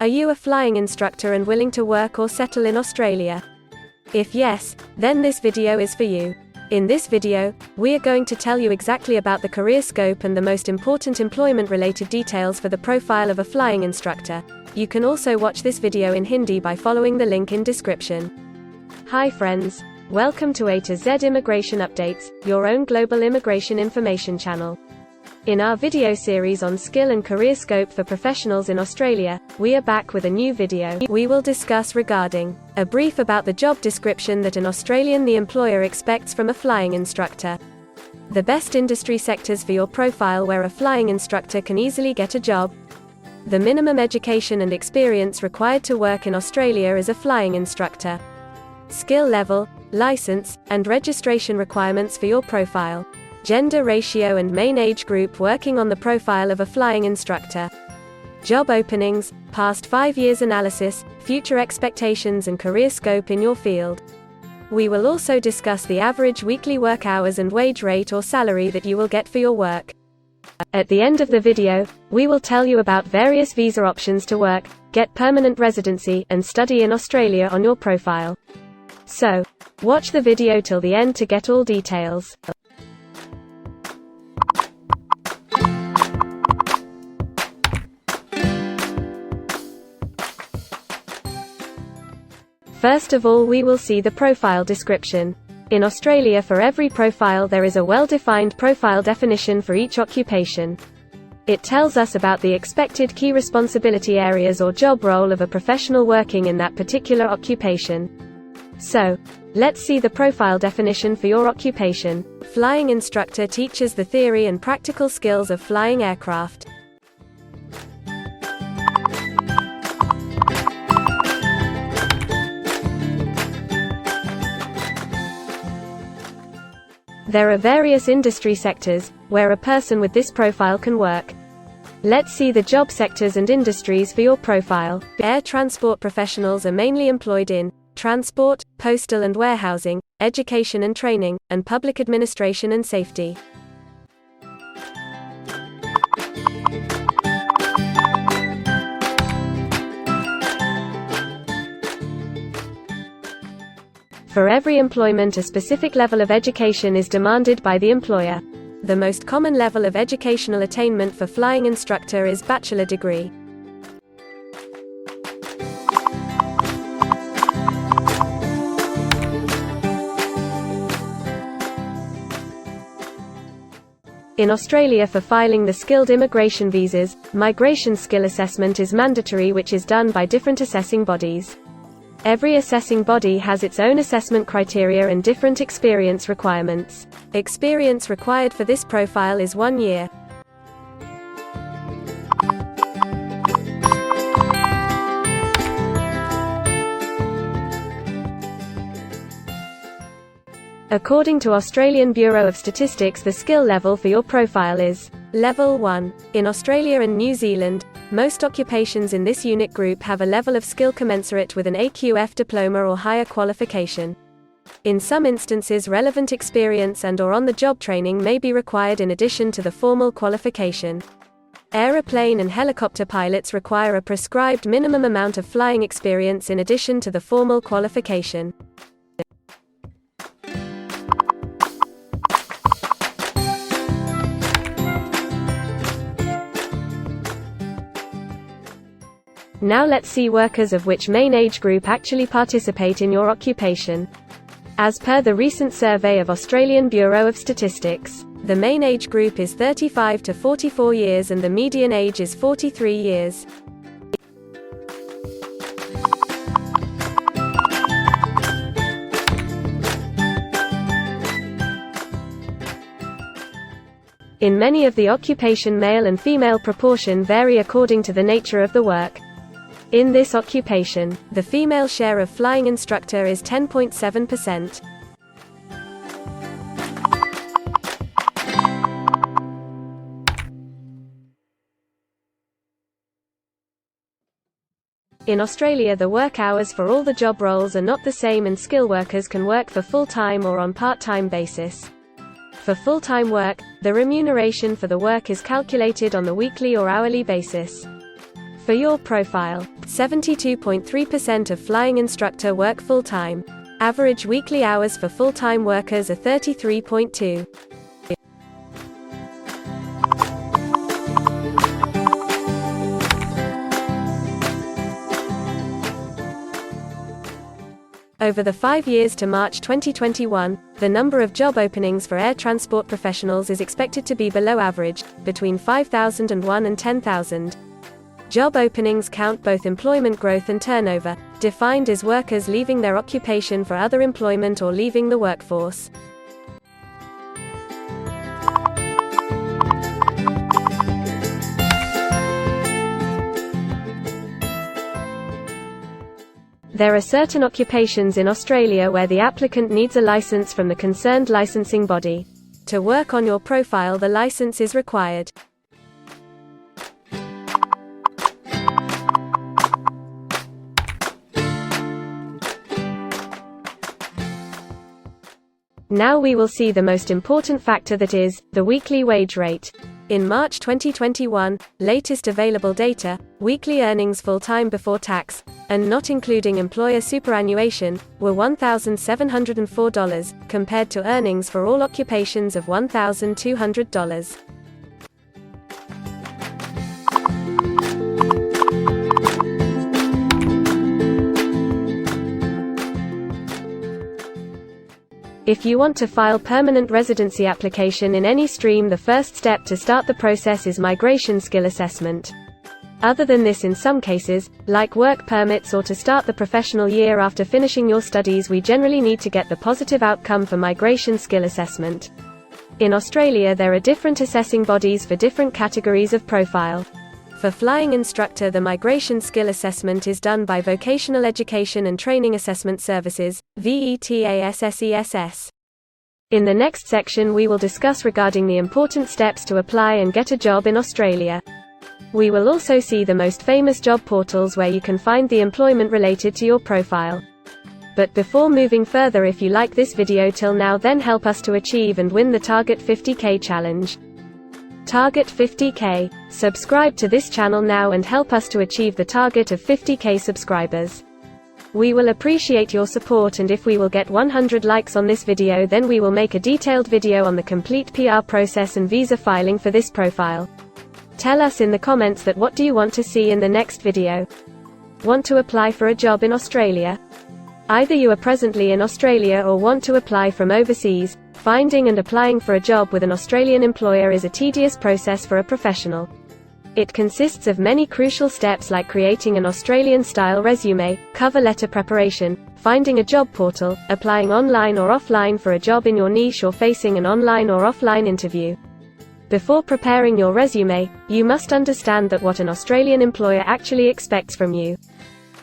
Are you a flying instructor and willing to work or settle in Australia? If yes, then this video is for you. In this video, we are going to tell you exactly about the career scope and the most important employment-related details for the profile of a flying instructor. You can also watch this video in Hindi by following the link in description. Hi friends, welcome to A to Z Immigration Updates, your own global immigration information channel. In our video series on skill and career scope for professionals in Australia, we are back with a new video. We will discuss regarding a brief about the job description that an Australian the employer expects from a flying instructor, the best industry sectors for your profile where a flying instructor can easily get a job, the minimum education and experience required to work in Australia as a flying instructor, skill level, license, and registration requirements for your profile, gender ratio and main age group working on the profile of a flying instructor, job openings, past 5 years analysis, future expectations and career scope in your field. We will also discuss the average weekly work hours and wage rate or salary that you will get for your work. At the end of the video, we will tell you about various visa options to work, get permanent residency, and study in Australia on your profile. So, watch the video till the end to get all details. First of all, we will see the profile description. In Australia, for every profile there is a well-defined profile definition for each occupation. It tells us about the expected key responsibility areas or job role of a professional working in that particular occupation. So, let's see the profile definition for your occupation. Flying instructor teaches the theory and practical skills of flying aircraft. There are various industry sectors where a person with this profile can work. Let's see the job sectors and industries for your profile. Air transport professionals are mainly employed in transport, postal and warehousing, education and training, and public administration and safety. For every employment, a specific level of education is demanded by the employer. The most common level of educational attainment for flying instructor is bachelor degree. In Australia, for filing the skilled immigration visas, migration skill assessment is mandatory, which is done by different assessing bodies. Every assessing body has its own assessment criteria and different experience requirements. Experience required for this profile is 1 year. According to Australian Bureau of Statistics, the skill level for your profile is Level 1. In Australia and New Zealand, most occupations in this unit group have a level of skill commensurate with an AQF diploma or higher qualification. In some instances, relevant experience and/or on-the-job training may be required in addition to the formal qualification. Aeroplane and helicopter pilots require a prescribed minimum amount of flying experience in addition to the formal qualification. Now let's see workers of which main age group actually participate in your occupation. As per the recent survey of Australian Bureau of Statistics, the main age group is 35 to 44 years and the median age is 43 years. In many of the occupation, male and female proportion vary according to the nature of the work. In this occupation, the female share of flying instructor is 10.7%. In Australia, the work hours for all the job roles are not the same, and skill workers can work for full-time or on part-time basis. For full-time work, the remuneration for the work is calculated on the weekly or hourly basis. For your profile, 72.3% of flying instructor work full-time. Average weekly hours for full-time workers are 33.2. Over the 5 years to March 2021, the number of job openings for air transport professionals is expected to be below average, between 5,001 and 10,000. Job openings count both employment growth and turnover, defined as workers leaving their occupation for other employment or leaving the workforce. There are certain occupations in Australia where the applicant needs a license from the concerned licensing body. To work on your profile, the license is required. Now we will see the most important factor, that is, the weekly wage rate. In March 2021, latest available data, weekly earnings full-time before tax, and not including employer superannuation, were $1,704, compared to earnings for all occupations of $1,200. If you want to file permanent residency application in any stream, the first step to start the process is migration skill assessment. Other than this, in some cases, like work permits or to start the professional year after finishing your studies, we generally need to get the positive outcome for migration skill assessment. In Australia, there are different assessing bodies for different categories of profile. For flying instructor, the migration skill assessment is done by Vocational Education and Training Assessment Services, VETASSESS. In the next section we will discuss regarding the important steps to apply and get a job in Australia. We will also see the most famous job portals where you can find the employment related to your profile. But before moving further, if you like this video till now, then help us to achieve and win the Target 50K challenge. Target 50K. Subscribe to this channel now and help us to achieve the target of 50K subscribers. We will appreciate your support, and if we will get 100 likes on this video, then we will make a detailed video on the complete PR process and visa filing for this profile. Tell us in the comments that what do you want to see in the next video. Want to apply for a job in Australia? Either you are presently in Australia or want to apply from overseas. Finding and applying for a job with an Australian employer is a tedious process for a professional. It consists of many crucial steps like creating an Australian-style resume, cover letter preparation, finding a job portal, applying online or offline for a job in your niche, or facing an online or offline interview. Before preparing your resume, you must understand that what an Australian employer actually expects from you.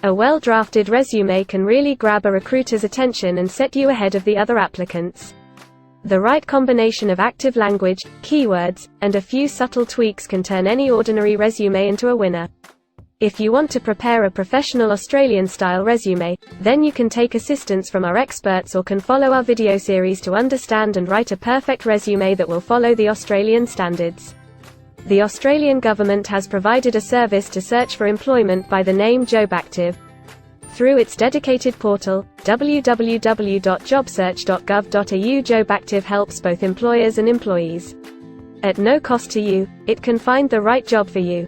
A well-drafted resume can really grab a recruiter's attention and set you ahead of the other applicants. The right combination of active language, keywords, and a few subtle tweaks can turn any ordinary resume into a winner. If you want to prepare a professional Australian-style resume, then you can take assistance from our experts or can follow our video series to understand and write a perfect resume that will follow the Australian standards. The Australian government has provided a service to search for employment by the name JobActive. Through its dedicated portal, www.jobsearch.gov.au, JobActive helps both employers and employees. At no cost to you, it can find the right job for you.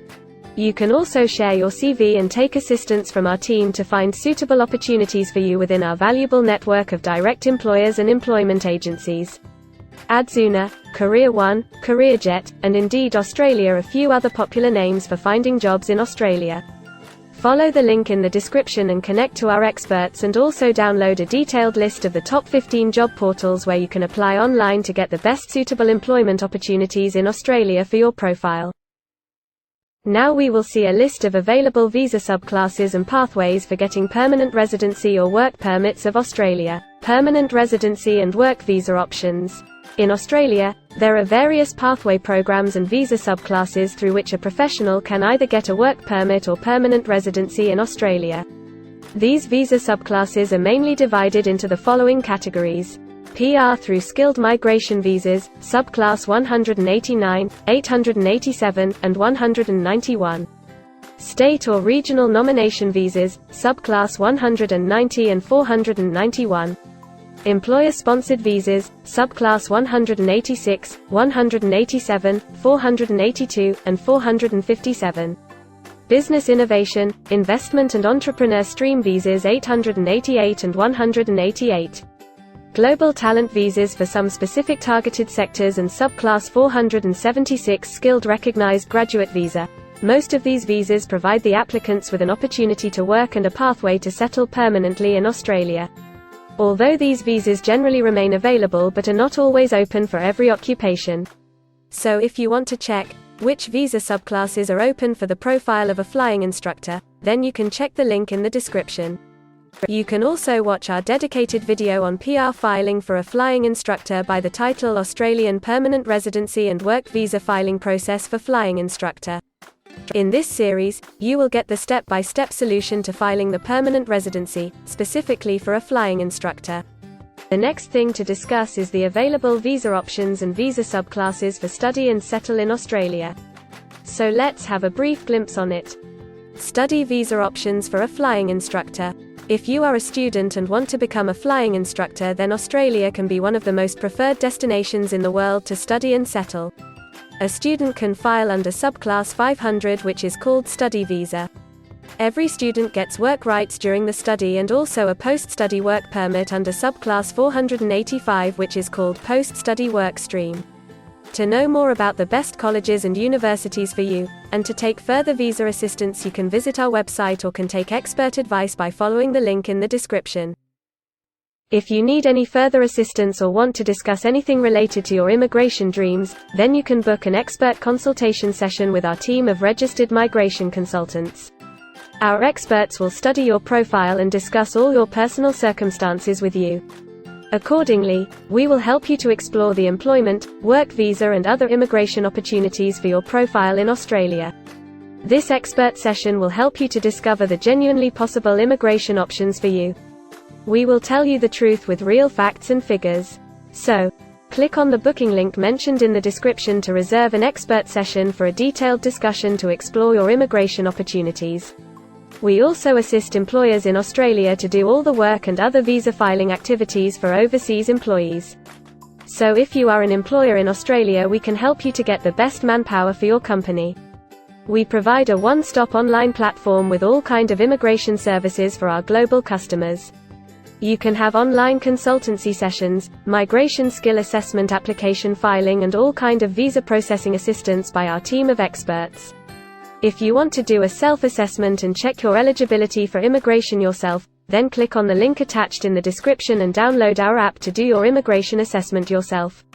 You can also share your CV and take assistance from our team to find suitable opportunities for you within our valuable network of direct employers and employment agencies. Adzuna, Career One, CareerJet, and Indeed Australia are a few other popular names for finding jobs in Australia. Follow the link in the description and connect to our experts, and also download a detailed list of the top 15 job portals where you can apply online to get the best suitable employment opportunities in Australia for your profile. Now we will see a list of available visa subclasses and pathways for getting permanent residency or work permits of Australia. Permanent residency and work visa options. In Australia, there are various pathway programs and visa subclasses through which a professional can either get a work permit or permanent residency in Australia. These visa subclasses are mainly divided into the following categories: PR through skilled migration visas, subclass 189, 887, and 191. State or regional nomination visas, subclass 190 and 491. Employer-sponsored visas, subclass 186, 187, 482, and 457. Business innovation, investment and entrepreneur stream visas 888 and 188. Global talent visas for some specific targeted sectors and subclass 476 skilled recognized graduate visa. Most of these visas provide the applicants with an opportunity to work and a pathway to settle permanently in Australia. Although these visas generally remain available but are not always open for every occupation. So if you want to check which visa subclasses are open for the profile of a flying instructor, then you can check the link in the description. You can also watch our dedicated video on PR filing for a flying instructor by the title Australian Permanent Residency and Work Visa Filing Process for Flying Instructor. In this series, you will get the step-by-step solution to filing the permanent residency, specifically for a flying instructor. The next thing to discuss is the available visa options and visa subclasses for study and settle in Australia. So let's have a brief glimpse on it. Study visa options for a flying instructor. If you are a student and want to become a flying instructor, then Australia can be one of the most preferred destinations in the world to study and settle. A student can file under subclass 500, which is called study visa. Every student gets work rights during the study and also a post-study work permit under subclass 485, which is called post-study work stream. To know more about the best colleges and universities for you, and to take further visa assistance, you can visit our website or can take expert advice by following the link in the description. If you need any further assistance or want to discuss anything related to your immigration dreams, then you can book an expert consultation session with our team of registered migration consultants. Our experts will study your profile and discuss all your personal circumstances with you. Accordingly, we will help you to explore the employment, work visa and other immigration opportunities for your profile in Australia. This expert session will help you to discover the genuinely possible immigration options for you. We will tell you the truth with real facts and figures. So, click on the booking link mentioned in the description to reserve an expert session for a detailed discussion to explore your immigration opportunities. We also assist employers in Australia to do all the work and other visa filing activities for overseas employees. So if you are an employer in Australia, we can help you to get the best manpower for your company. We provide a one-stop online platform with all kinds of immigration services for our global customers. You can have online consultancy sessions, migration skill assessment, application filing and all kind of visa processing assistance by our team of experts. If you want to do a self-assessment and check your eligibility for immigration yourself, then click on the link attached in the description and download our app to do your immigration assessment yourself.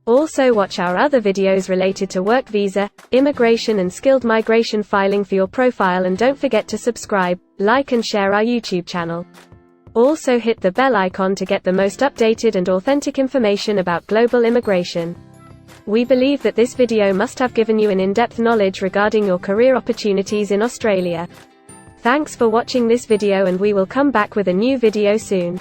Also watch our other videos related to work visa, immigration and skilled migration filing for your profile, and don't forget to subscribe, like and share our YouTube channel. Also hit the bell icon to get the most updated and authentic information about global immigration. We believe that this video must have given you an in-depth knowledge regarding your career opportunities in Australia. Thanks for watching this video, and we will come back with a new video soon.